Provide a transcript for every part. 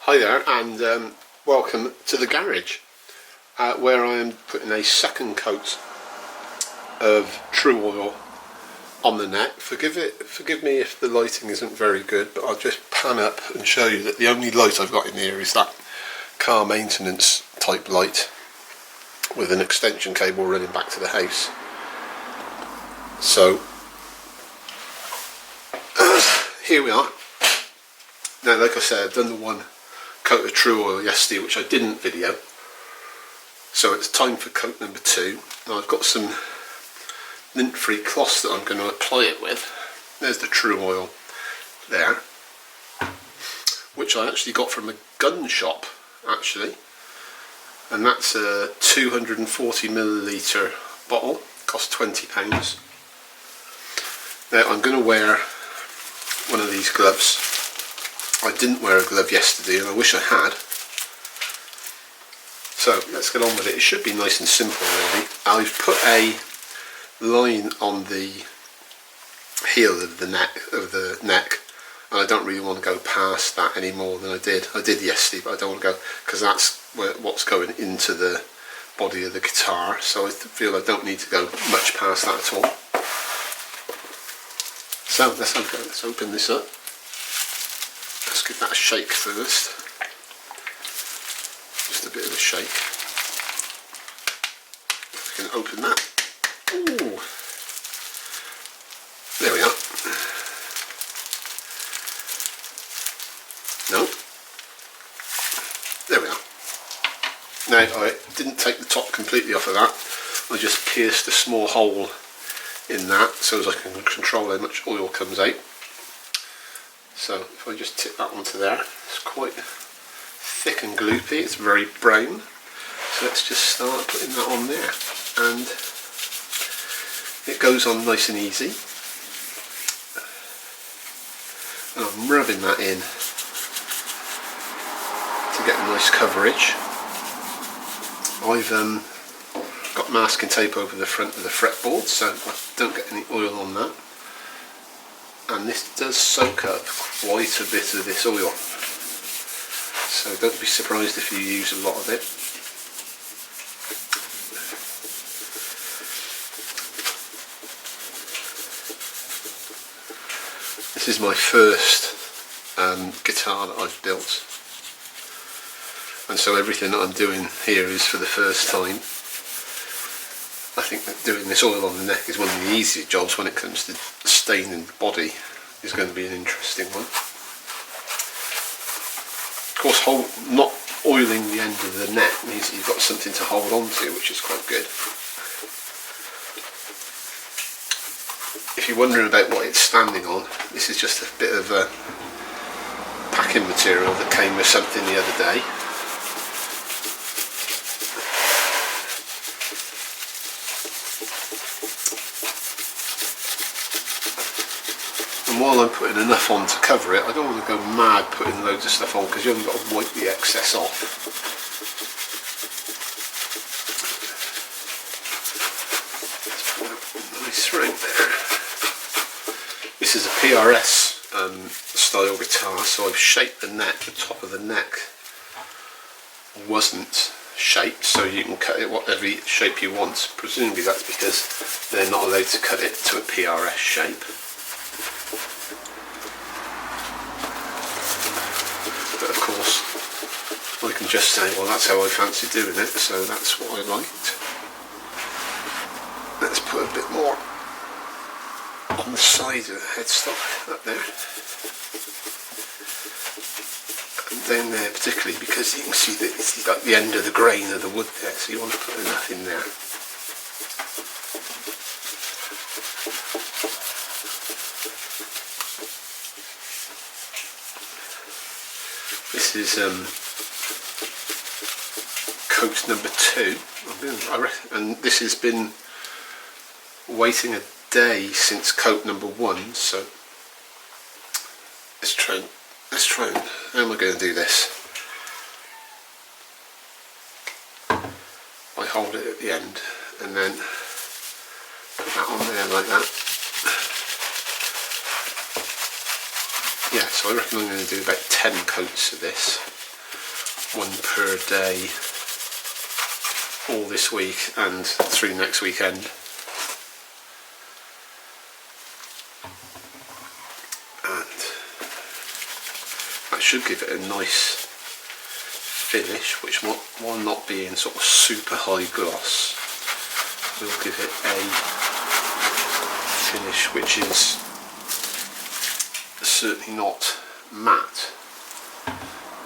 Hi there, and welcome to the garage where I am putting a second coat of Tru-Oil on the neck. Forgive me if the lighting isn't very good, but I'll just pan up and show you that the only light I've got in here is that car maintenance type light with an extension cable running back to the house. So here we are. Now, like I said, I've done the one coat of Tru-Oil yesterday, which I didn't video, so it's time for coat number 2. Now I've got some lint-free cloths that I'm going to apply it with. There's the Tru-Oil there, which I actually got from a gun shop actually, and that's a 240ml bottle, cost £20. Now I'm going to wear one of these gloves. I didn't wear a glove yesterday and I wish I had. So let's get on with it. It should be nice and simple really. I've put a line on the heel of the neck, and I don't really want to go past that any more than I did. I did yesterday, but I don't want to go, because that's what's going into the body of the guitar, so I feel I don't need to go much past that at all. So let's open this up. Let's give that a shake first. Just a bit of a shake. If we can open that. Ooh. There we are. No. There we are. Now I didn't take the top completely off of that. I just pierced a small hole in that so as I can control how much oil comes out. So if I just tip that onto there, it's quite thick and gloopy, it's very brown. So let's just start putting that on there, and it goes on nice and easy. And I'm rubbing that in to get a nice coverage. I've got masking tape over the front of the fretboard so I don't get any oil on that. And this does soak up quite a bit of this oil, so don't be surprised if you use a lot of it. This is my first guitar that I've built, and so everything that I'm doing here is for the first time. I think that doing this oil on the neck is one of the easier jobs when it comes to staining the body. Is going to be an interesting one. Of course, not oiling the end of the neck means that you've got something to hold on to, which is quite good. If you're wondering about what it's standing on, this is just a bit of a packing material that came with something the other day. And while I'm putting enough on to cover it, I don't want to go mad putting loads of stuff on, because you haven't got to wipe the excess off. Nice ring there. This is a PRS style guitar, so I've shaped the neck. The top of the neck wasn't shaped, so you can cut it whatever shape you want. Presumably that's because they're not allowed to cut it to a PRS shape. But of course I can just say, well, that's how I fancy doing it, so that's what I liked. Let's put a bit more on the side of the headstock, up there. And down there particularly, because you can see that it's like the end of the grain of the wood there, so you want to put enough in there. This is coat number 2, and this has been waiting a day since coat number 1. So let's try and how am I going to do this? I hold it at the end and then put that on there like that. Yeah, so I reckon I'm going to do about 10 coats of this. one per day all this week and through next weekend. And that should give it a nice finish, which while not being sort of super high gloss, will give it a finish which is certainly not matte.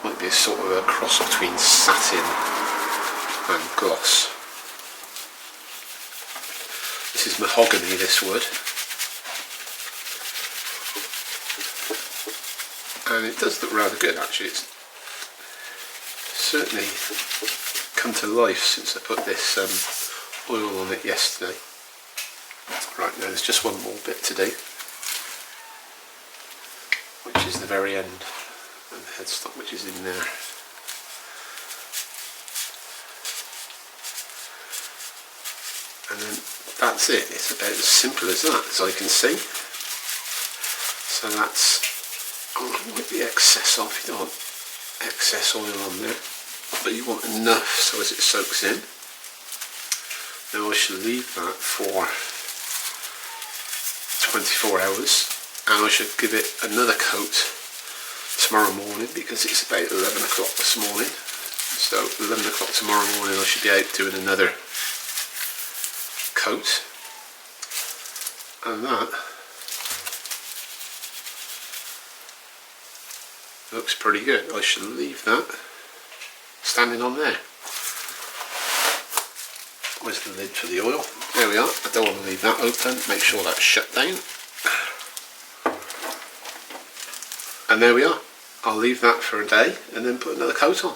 Might be a sort of a cross between satin and gloss. This is mahogany, this wood, and it does look rather good actually. It's certainly come to life since I put this oil on it yesterday. Right, now there's just one more bit to do, which is the very end, and the headstock which is in there. And then that's it. It's about as simple as that, as I can see. So that's, with the excess off, you don't want excess oil on there, but you want enough so as it soaks in. Now I shall leave that for 24 hours, and I should give it another coat tomorrow morning because it's about 11 o'clock this morning. So 11 o'clock tomorrow morning I should be out doing another coat, and that looks pretty good. I shall leave that standing on there. Where's the lid for the oil? There we are. I don't want to leave that open. Make sure that's shut down. And there we are. I'll leave that for a day and then put another coat on.